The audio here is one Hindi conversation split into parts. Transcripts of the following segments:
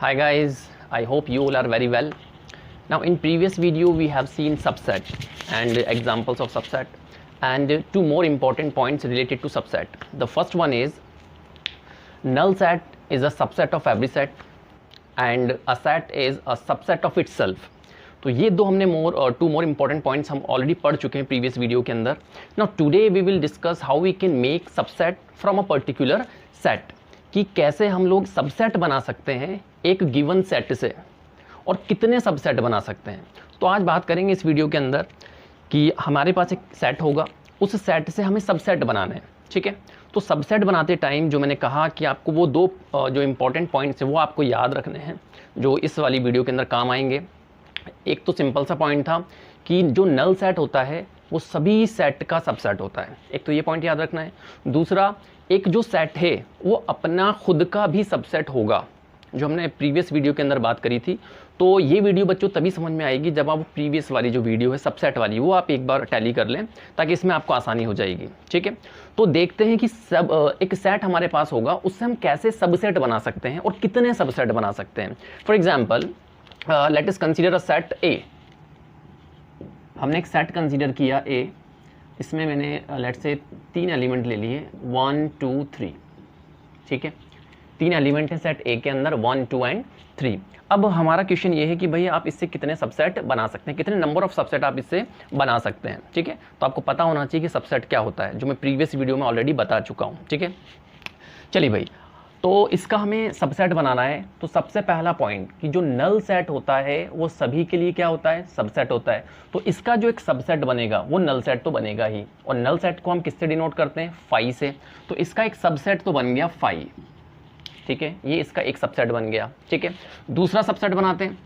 Hi guys, I hope you all are very well. Now in previous video we have seen subset and examples of subset and two more important points related to subset. The first one is null set is a subset of every set and a set is a subset of itself. तो ये दो हमने टू मोर इम्पॉर्टेंट पॉइंट्स हम ऑलरेडी पढ़ चुके हैं प्रीवियस वीडियो के अंदर. Now today we will discuss how we can make subset from a particular set, कि कैसे हम लोग सबसेट बना सकते हैं एक गिवन सेट से और कितने सबसेट बना सकते हैं. तो आज बात करेंगे इस वीडियो के अंदर कि हमारे पास एक सेट होगा, उस सेट से हमें सबसेट बनाना है. ठीक है, तो सबसेट बनाते टाइम जो मैंने कहा कि आपको वो दो जो इम्पॉर्टेंट पॉइंट्स हैं वो आपको याद रखने हैं जो इस वाली वीडियो के अंदर काम आएंगे. एक तो सिंपल सा पॉइंट था कि जो नल सेट होता है वो सभी सेट का सबसेट होता है. एक तो ये पॉइंट याद रखना है. दूसरा, एक जो सेट है वो अपना खुद का भी सबसेट होगा, जो हमने प्रीवियस वीडियो के अंदर बात करी थी. तो ये वीडियो बच्चों तभी समझ में आएगी जब आप प्रीवियस वाली जो वीडियो है सबसेट वाली वो आप एक बार टैली कर लें, ताकि इसमें आपको आसानी हो जाएगी. ठीक है, तो देखते हैं कि एक सेट हमारे पास होगा, उससे हम कैसे सबसेट बना सकते हैं और कितने सबसेट बना सकते हैं. For example let us consider a set ए. हमने एक सेट कंसीडर किया ए, इसमें मैंने लेट से 3 एलिमेंट ले लिए 1 2 3. ठीक है, 3 एलिमेंट है सेट ए के अंदर 1 2 एंड 3. अब हमारा क्वेश्चन ये है कि भैया आप इससे कितने सबसेट बना सकते हैं, कितने नंबर ऑफ सबसेट आप इससे बना सकते हैं. ठीक है, तो आपको पता होना चाहिए कि सबसेट क्या होता है, जो मैं प्रीवियस वीडियो में ऑलरेडी बता चुका हूँ. ठीक है, चलिए भाई, तो इसका हमें सबसेट बनाना है. तो सबसे पहला पॉइंट कि जो नल सेट होता है वो सभी के लिए क्या होता है, सबसेट होता है. तो इसका जो एक सबसेट बनेगा वो नल सेट तो बनेगा ही, और नल सेट को हम किससे डिनोट करते हैं, फाई से. तो इसका एक सबसेट तो बन गया फाई. ठीक है, ये इसका एक सबसेट बन गया. ठीक है, दूसरा सबसेट बनाते हैं.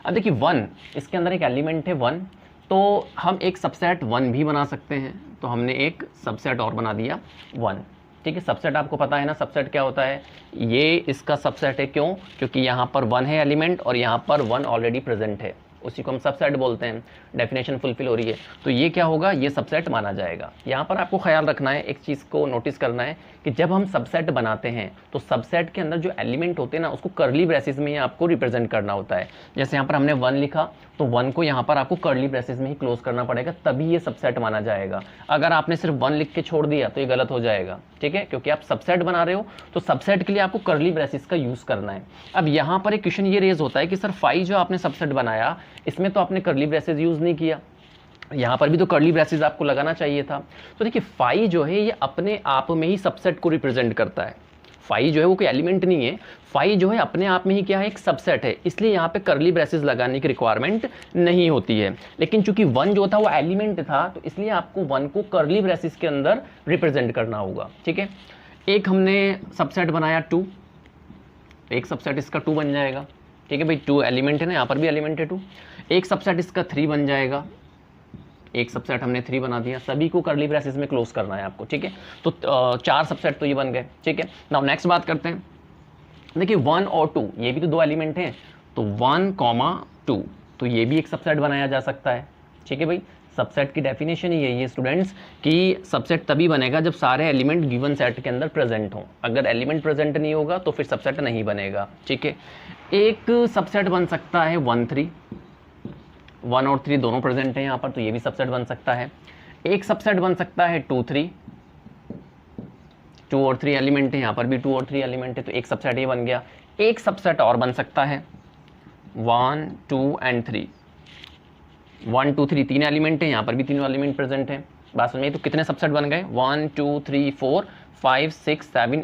अब देखिए 1, इसके अंदर एक एलिमेंट है 1, तो हम एक सबसेट 1 भी बना सकते हैं. तो हमने एक सबसेट और बना दिया 1. ठीक है, सबसेट आपको पता है ना, सबसेट क्या होता है, ये इसका सबसेट है. क्यों? क्योंकि यहाँ पर 1 है एलिमेंट और यहाँ पर 1 ऑलरेडी प्रेजेंट है, उसी को हम सबसेट बोलते हैं. डेफिनेशन फुलफिल हो रही है, तो ये क्या होगा, ये सबसेट माना जाएगा. यहाँ पर आपको ख्याल रखना है, एक चीज़ को नोटिस करना है कि जब हम सबसेट बनाते हैं तो सबसेट के अंदर जो एलिमेंट होते हैं ना, उसको कर्ली ब्रेसेस में ही आपको रिप्रेजेंट करना होता है. जैसे यहाँ पर हमने 1 लिखा, तो 1 को यहाँ पर आपको कर्ली ब्रेसेस में ही क्लोज करना पड़ेगा, तभी ये सबसेट माना जाएगा. अगर आपने सिर्फ 1 लिख के छोड़ दिया तो ये गलत हो जाएगा. ठीक है, क्योंकि आप सबसेट बना रहे हो, तो सबसेट के लिए आपको कर्ली ब्रेसेस का यूज़ करना है. अब यहाँ पर एक क्वेश्चन ये रेज होता है कि सर फाई जो आपने सबसेट बनाया, इसमें तो आपने कर्ली ब्रेसेस यूज़ नहीं किया, यहाँ पर भी तो कर्ली ब्रेसेस आपको लगाना चाहिए था. तो देखिए फाई जो है ये अपने आप में ही सबसेट को रिप्रेजेंट करता है. फाई जो है वो कोई एलिमेंट नहीं है, फाई जो है अपने आप में ही क्या है, एक सबसेट है. इसलिए यहाँ पे कर्ली ब्रेसेस लगाने की रिक्वायरमेंट नहीं होती है. लेकिन चूंकि 1 जो था वो एलिमेंट था, तो इसलिए आपको 1 को कर्ली ब्रेसेस के अंदर रिप्रेजेंट करना होगा. ठीक है, एक हमने सबसेट बनाया 2, एक सबसेट इसका 2 बन जाएगा. ठीक है भाई, 2 एलिमेंट है ना, यहाँ पर भी एलिमेंट है 2. एक सबसेट इसका 3 बन जाएगा, एक सबसेट हमने 3 बना दिया. सभी को कर्ली ब्रेसेस में क्लोज करना है आपको. ठीक है, तो 4 सबसेट तो ये बन गए. ठीक है, नाउ नेक्स्ट बात करते हैं. देखिए 1 और 2 ये भी तो 2 एलिमेंट हैं, तो 1 2, तो ये भी एक सबसेट बनाया जा सकता है. ठीक है भाई, सबसेट की डेफिनेशन ही यही है स्टूडेंट्स कि सबसेट तभी बनेगा जब सारे एलिमेंट गिवन सेट के अंदर प्रेजेंट हों. अगर एलिमेंट प्रेजेंट नहीं होगा तो फिर सबसेट नहीं बनेगा. ठीक है, एक सबसेट बन सकता है 1 3, 1 और 3 दोनों प्रेजेंट हैं यहाँ पर, तो ये भी सबसेट बन सकता है. एक सबसेट बन सकता है 2 3, 2 और 3 एलिमेंट है, यहाँ पर भी 2 और 3 एलिमेंट है, तो एक सबसेट ये बन गया. एक सबसेट और बन सकता है 1 2 एंड 3, 1 2 3 3 एलिमेंट है, यहाँ पर भी 3 एलिमेंट प्रेजेंट है. बात समझ में? तो कितने सबसेट बन गए, 1 2 3 4 5 6 7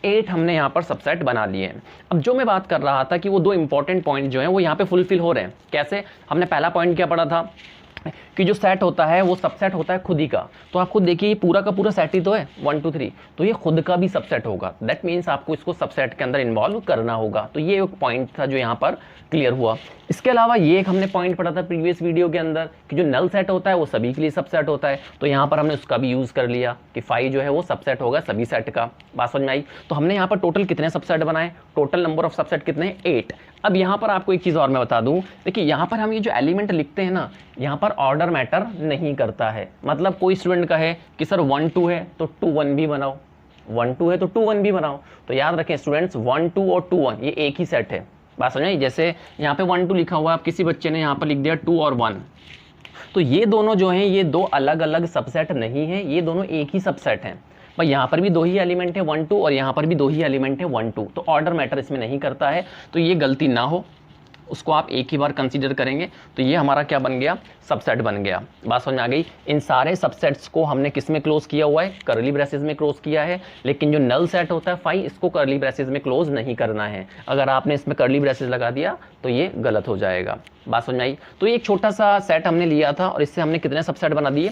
8 हमने यहाँ पर सबसेट बना लिए हैं. अब जो मैं बात कर रहा था कि वो 2 इंपॉर्टेंट पॉइंट जो हैं वो यहाँ पे फुलफिल हो रहे हैं. कैसे? हमने पहला पॉइंट क्या पढ़ा था कि जो सेट होता है वो सबसेट होता है खुद ही का. तो आप खुद देखिए, ये पूरा का पूरा सेट ही तो है 1 2 3, तो ये खुद का भी सबसेट होगा. दैट मीन्स आपको इसको सबसेट के अंदर इन्वॉल्व करना होगा. तो ये एक पॉइंट था जो यहाँ पर क्लियर हुआ. इसके अलावा ये एक हमने पॉइंट पढ़ा था प्रीवियस वीडियो के अंदर कि जो नल सेट होता है वो सभी के लिए सबसेट होता है. तो यहाँ पर हमने उसका भी यूज़ कर लिया कि फाई जो है वो सबसेट होगा सभी सेट का. बात समझ में आई? तो हमने यहाँ पर टोटल कितने सबसेट बनाए, टोटल नंबर ऑफ सबसेट कितने, 8. अब यहाँ पर आपको एक चीज़ और मैं बता दूँ. देखिए यहाँ पर हम ये जो एलिमेंट लिखते हैं ना, यहाँ पर ऑर्डर मैटर नहीं करता है. मतलब कोई स्टूडेंट कहे कि सर 1 2 है तो 2 1 भी बनाओ, 1 2 है तो 2 1 भी बनाओ। तो याद रखें स्टूडेंट्स 1 2 और 2 1 ये एक ही सेट है। बात समझ में आई? जैसे यहाँ पे 1 2 लिखा हुआ है, आप किसी बच्चे ने यहाँ पर लिख दिया 2 और 1, तो ये दोनों जो हैं ये दो अलग अलग सबसेट नहीं है, ये दोनों एक ही सबसेट हैं। भाई यहाँ पर भी दो ही एलिमेंट है 1 2 और यहाँ पर भी दो ही एलिमेंट है 1 2, तो ऑर्डर मैटर इसमें नहीं करता है। तो ये गलती ना हो उसको आप एक ही बार कंसीडर करेंगे। तो ये हमारा क्या बन गया? सबसेट बन गया। बात समझ में आ गई? इन सारे सबसेट्स को हमने किस में क्लोज किया हुआ है? करली ब्रेसेस में क्लोज किया है। लेकिन जो नल सेट होता है फाई, इसको करली ब्रेसेस में क्लोज नहीं करना है। अगर आपने इसमें करली ब्रेसेस लगा दिया तो ये गलत हो जाएगा। बात समझ में आई? तो ये एक छोटा सा सेट हमने लिया था और इससे हमने कितने सबसेट बना दिए?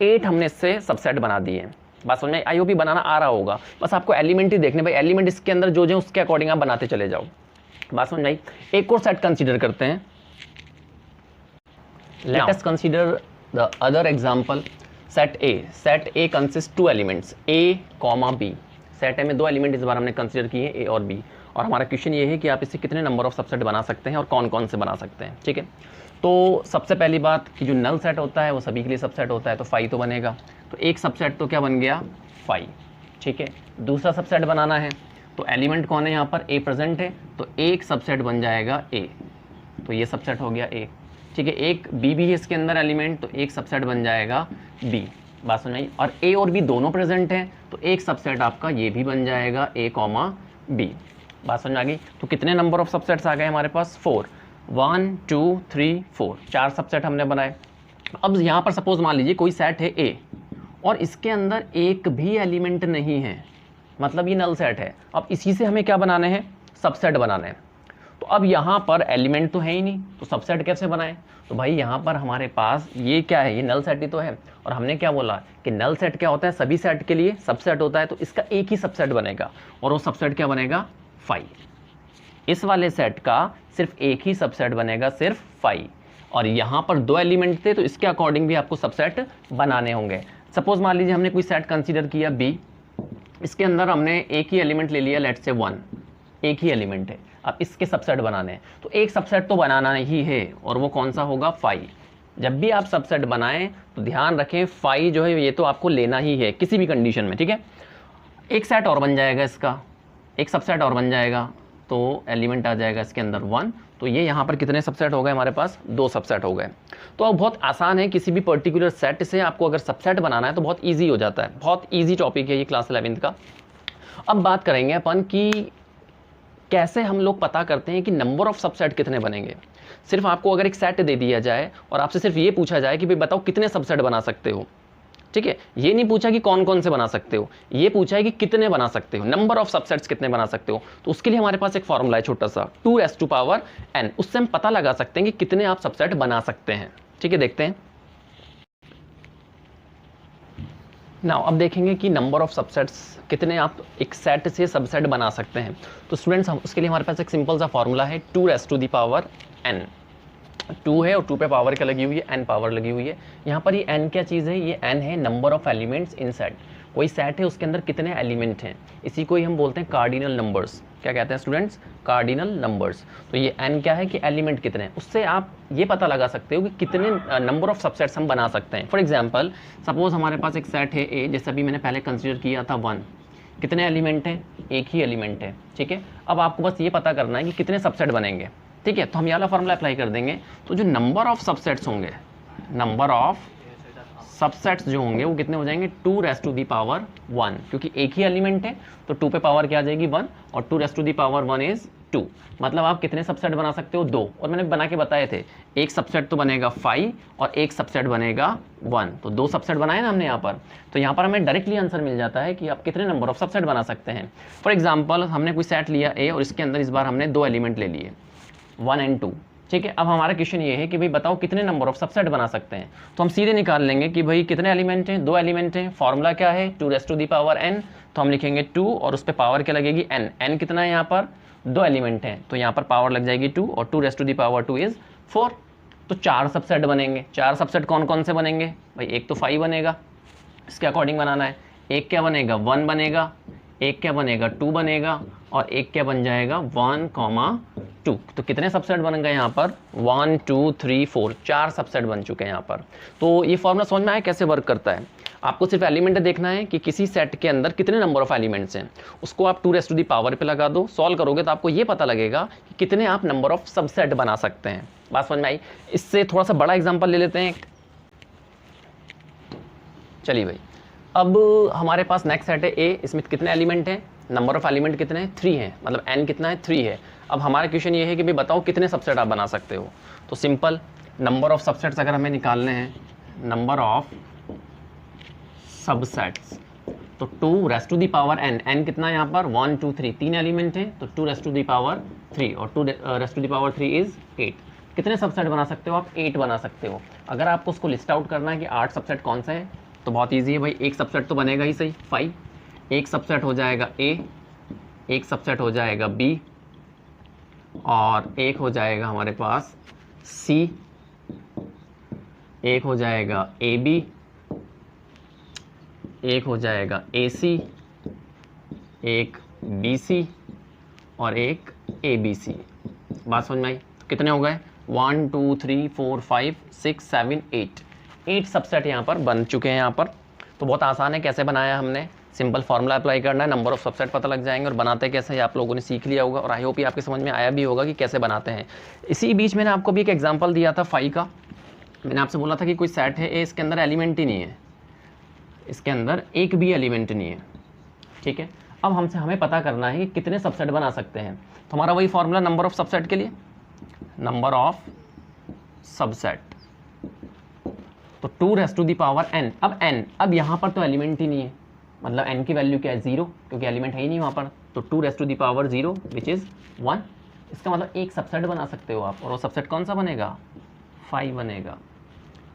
8 हमने इससे सबसेट बना दिए। बात समझ में आई? होप बनाना आ रहा होगा, बस आपको एलिमेंट ही देखने। भाई एलिमेंट इसके अंदर जो जो उसके अकॉर्डिंग आप बनाते चले जाओ। बात समझ आई? एक और सेट कंसीडर करते हैं। Let us consider the other example set A. Set A consist 2 elements A, B। Set ए में 2 एलिमेंट इस बार हमने कंसीडर किए हैं A और B, और हमारा क्वेश्चन ये है कि आप इससे कितने नंबर ऑफ सबसेट बना सकते हैं और कौन कौन से बना सकते हैं। ठीक है, तो सबसे पहली बात कि जो नल सेट होता है वो सभी के लिए सबसेट होता है, तो 5 तो बनेगा। तो एक सबसेट तो क्या बन गया? 5। ठीक है, दूसरा सबसेट बनाना है तो एलिमेंट कौन है यहाँ पर? A प्रेजेंट है, तो एक सबसेट बन जाएगा A, तो ये सबसेट हो गया A। ठीक है, एक B भी है इसके अंदर एलिमेंट, तो एक सबसेट बन जाएगा B। बात समझ आई? और A और B दोनों प्रेजेंट हैं तो एक सबसेट आपका ये भी बन जाएगा A, B। बात समझ आ गई? तो कितने नंबर ऑफ सबसेट्स आ गए हमारे पास? 4। 1 2 3 4, 4 सबसेट हमने बनाए। अब यहाँ पर सपोज मान लीजिए कोई सेट है A और इसके अंदर एक भी एलिमेंट नहीं है, मतलब ये नल सेट है। अब इसी से हमें क्या बनाने हैं? सबसेट बनाने हैं। तो अब यहाँ पर एलिमेंट तो है ही नहीं, तो सबसेट कैसे बनाएं? तो भाई यहाँ पर हमारे पास ये क्या है? ये नल सेट ही तो है। और हमने क्या बोला कि नल सेट क्या होता है? सभी सेट के लिए सबसेट होता है, तो इसका एक ही सबसेट बनेगा और वो सबसेट क्या बनेगा? 5। इस वाले सेट का सिर्फ एक ही सबसेट बनेगा, सिर्फ 5। और यहाँ पर 2 एलिमेंट थे तो इसके अकॉर्डिंग भी आपको सबसेट बनाने होंगे। सपोज मान लीजिए हमने कोई सेट कंसीडर किया B, इसके अंदर हमने एक ही एलिमेंट ले लिया, लेट्स से 1, एक ही एलिमेंट है। अब इसके सबसेट बनाने हैं तो एक सबसेट तो बनाना ही है, और वो कौन सा होगा? 5। जब भी आप सबसेट बनाएं तो ध्यान रखें 5 जो है ये तो आपको लेना ही है किसी भी कंडीशन में। ठीक है, एक सेट और बन जाएगा इसका, एक सबसेट और बन जाएगा, तो एलिमेंट आ जाएगा इसके अंदर 1। तो ये यहाँ पर कितने सबसेट हो गए हमारे पास? 2 सबसेट हो गए। तो अब बहुत आसान है, किसी भी पर्टिकुलर सेट से आपको अगर सबसेट बनाना है तो बहुत इजी हो जाता है। बहुत इजी टॉपिक है ये क्लास 11th का। अब बात करेंगे अपन कि कैसे हम लोग पता करते हैं कि नंबर ऑफ सबसेट कितने बनेंगे। सिर्फ आपको अगर एक सेट दे दिया जाए और आपसे सिर्फ ये पूछा जाए कि भाई बताओ कितने सबसेट बना सकते हो। ठीक है, ये नहीं पूछा कि कौन कौन से बना सकते हो, ये पूछा है कि कितने बना सकते हो, नंबर ऑफ सबसेट्स कितने बना सकते हो। तो उसके लिए हमारे पास एक फॉर्मूला है छोटा सा, 2n, उससे हम पता लगा सकते हैं कि कितने आप सबसेट बना सकते हैं। ठीक है, देखते हैं नाउ। अब देखेंगे कि नंबर ऑफ सबसेट्स कितने आप एक सेट से सबसेट बना सकते हैं। तो स्टूडेंट्स उसके लिए हमारे पास एक सिंपल सा फॉर्मूला है, 2n। 2 है और 2 पे पावर क्या लगी हुई है? n पावर लगी हुई है। यहाँ पर ये n क्या चीज़ है? ये n है number of elements in set. कोई सेट है उसके अंदर कितने एलिमेंट हैं, इसी को ही हम बोलते हैं कार्डिनल नंबर्स। क्या कहते हैं स्टूडेंट्स? Cardinal numbers. तो ये n क्या है कि एलिमेंट कितने हैं, उससे आप ये पता लगा सकते हो कि कितने नंबर ऑफ सबसेट्स हम बना सकते हैं। फॉर एग्जाम्पल सपोज हमारे पास एक सेट है A, जैसा भी मैंने पहले कंसिडर किया था 1। कितने एलिमेंट हैं? एक ही एलिमेंट है। ठीक है, अब आपको बस ये पता करना है कि कितने सबसेट बनेंगे। ठीक है, तो हम ये वाला फॉर्मूला अप्लाई कर देंगे। तो जो नंबर ऑफ सबसेट्स होंगे, नंबर ऑफ सबसेट्स जो होंगे वो कितने हो जाएंगे? 2n, क्योंकि एक ही एलिमेंट है तो 2 पे पावर क्या आ जाएगी? 1, और 2n इज 2। मतलब आप कितने सबसेट बना सकते हो? 2। और मैंने बना के बताए थे, एक सबसेट तो बनेगा 5 और एक सबसेट बनेगा 1, तो 2 सबसेट बनाए ना हमने यहाँ पर। तो यहाँ पर हमें डायरेक्टली आंसर मिल जाता है कि आप कितने नंबर ऑफ सबसेट बना सकते हैं। फॉर एग्जाम्पल हमने कोई सेट लिया A और इसके अंदर इस बार हमने 2 एलिमेंट ले लिए, 1 और 2। ठीक है, अब हमारा क्वेश्चन ये है कि भाई बताओ कितने नंबर ऑफ सबसेट बना सकते हैं। तो हम सीधे निकाल लेंगे कि भाई कितने एलिमेंट हैं? 2 एलिमेंट हैं। फॉर्मूला क्या है? 2n, तो हम लिखेंगे 2 और उस पर पावर क्या लगेगी? n कितना है यहाँ पर? 2 एलिमेंट हैं तो यहाँ पर पावर लग जाएगी 2, और 2 इज 4। तो 4 सबसेट बनेंगे। 4 सबसेट कौन कौन से बनेंगे? भाई एक तो 5 बनेगा, इसके अकॉर्डिंग बनाना है। एक क्या बनेगा? 1 बनेगा, एक क्या बनेगा? 2 बनेगा, और एक क्या बन जाएगा? 1, 2। तो कितने सबसेट बन गए यहाँ पर? 1 2 3 4, 4 सबसेट बन चुके हैं यहाँ पर। तो ये फॉर्मूला समझ में आया कैसे वर्क करता है। आपको सिर्फ एलिमेंट देखना है कि किसी सेट के अंदर कितने नंबर ऑफ एलिमेंट्स हैं, उसको आप 2 रेज़ टू द पावर पे लगा दो, सॉल्व करोगे तो आपको ये पता लगेगा कि कितने आप नंबर ऑफ सबसेट बना सकते हैं। बात समझ में आई? इससे थोड़ा सा बड़ा एग्जांपल ले लेते हैं। चलिए भाई, अब हमारे पास नेक्स्ट सेट है ए, इसमें कितने एलिमेंट हैं, नंबर ऑफ एलिमेंट कितने हैं, 3 हैं, मतलब n कितना है, 3 है। अब हमारा क्वेश्चन ये है कि भाई बताओ कितने सबसेट आप बना सकते हो। तो सिंपल, नंबर ऑफ सबसेट्स अगर हमें निकालने हैं, नंबर ऑफ सबसेट्स, तो 2 raise to the power n कितना है यहाँ पर, 1 2 3, 3 एलिमेंट हैं, तो 2 रेज़ टू द पावर 3, और 2 raise to the power 3 is 8। कितने सबसेट बना सकते हो आप, 8 बना सकते हो। अगर आपको उसको लिस्ट आउट करना है कि 8 सबसेट कौन सा है, तो बहुत ईजी है भाई, एक सबसेट तो बनेगा ही सही, 5, एक सबसेट हो जाएगा A, एक सबसेट हो जाएगा B, और एक हो जाएगा हमारे पास C, एक हो जाएगा AB, एक हो जाएगा AC, एक BC और एक ABC। बात समझ में आई? कितने हो गए, 1 2 3 4 5 6 7 8 सबसेट यहाँ पर बन चुके हैं यहाँ पर। तो बहुत आसान है, कैसे बनाया हमने, सिंपल फार्मूला अप्लाई करना है, नंबर ऑफ सबसेट पता लग जाएंगे, और बनाते कैसे आप लोगों ने सीख लिया होगा, और आई होप ये आपके समझ में आया भी होगा कि कैसे बनाते हैं। इसी बीच मैंने आपको भी एक एग्जांपल दिया था 5 का। मैंने आपसे बोला था कि कोई सेट है ए, इसके अंदर एलिमेंट ही नहीं है, इसके अंदर एक भी एलिमेंट नहीं है, ठीक है। अब हमें पता करना है कि कितने सबसेट बना सकते हैं। तो हमारा वही फार्मूला नंबर ऑफ सबसेट के लिए, नंबर ऑफ सबसेट, तो 2 raise to the power n। अब यहाँ पर तो एलिमेंट ही नहीं है, मतलब n की वैल्यू क्या है, 0, क्योंकि एलिमेंट है ही नहीं वहाँ पर। तो 2 raise to the power 0 which is 1। इसका मतलब एक सबसेट बना सकते हो आप, और वो सबसेट कौन सा बनेगा, 5 बनेगा।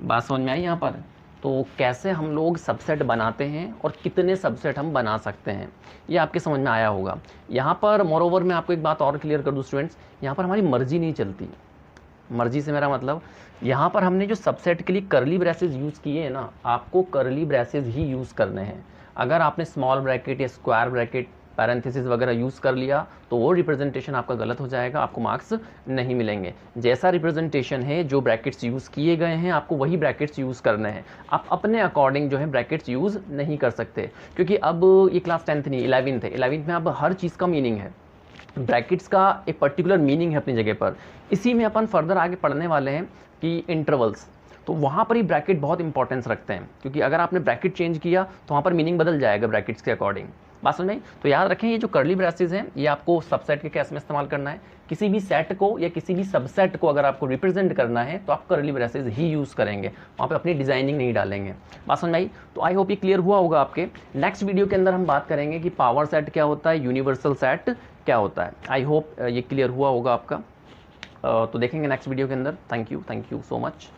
बात समझ में आई यहाँ पर? तो कैसे हम लोग सबसेट बनाते हैं और कितने सबसेट हम बना सकते हैं, ये आपके समझ में आया होगा। यहाँ पर मोरोवर मैं आपको एक बात और क्लियर कर दूँ स्टूडेंट्स, यहाँ पर हमारी मर्जी नहीं चलती। मर्जी से मेरा मतलब, यहाँ पर हमने जो सबसेट के लिए करली ब्रेसेस यूज़ किए हैं ना, आपको करली ब्रेसेस ही यूज़ करने हैं। अगर आपने स्मॉल ब्रैकेट या स्क्वायर ब्रैकेट, पैरेंथेसिस वगैरह यूज़ कर लिया तो वो रिप्रेजेंटेशन आपका गलत हो जाएगा, आपको मार्क्स नहीं मिलेंगे। जैसा रिप्रेजेंटेशन है, जो ब्रैकेट्स यूज़ किए गए हैं, आपको वही ब्रैकेट्स यूज़ करने हैं। आप अपने अकॉर्डिंग जो है ब्रैकेट्स यूज़ नहीं कर सकते, क्योंकि अब ये क्लास 10th नहीं 11th है। 11th में अब हर चीज़ का मीनिंग है, ब्रैकेट्स का एक पर्टिकुलर मीनिंग है अपनी जगह पर। इसी में अपन फर्दर आगे पढ़ने वाले हैं कि इंटरवल्स, तो वहाँ पर ही ब्रैकेट बहुत इंपॉर्टेंस रखते हैं, क्योंकि अगर आपने ब्रैकेट चेंज किया तो वहाँ पर मीनिंग बदल जाएगा ब्रैकेट्स के अकॉर्डिंग। बात समझ में? तो याद रखें, ये जो करली ब्रेसेस हैं ये आपको सबसेट के केस में इस्तेमाल करना है। किसी भी सेट को या किसी भी सबसेट को अगर आपको रिप्रेजेंट करना है तो आप करली ब्रेसेस ही यूज़ करेंगे, वहाँ पे अपनी डिजाइनिंग नहीं डालेंगे। बात समझ में आई? तो आई होप ये क्लियर हुआ होगा आपके। नेक्स्ट वीडियो के अंदर हम बात करेंगे कि पावर सेट क्या होता है, यूनिवर्सल सेट क्या होता है। आई होप ये क्लियर हुआ होगा आपका। तो देखेंगे नेक्स्ट वीडियो के अंदर। Thank you so much.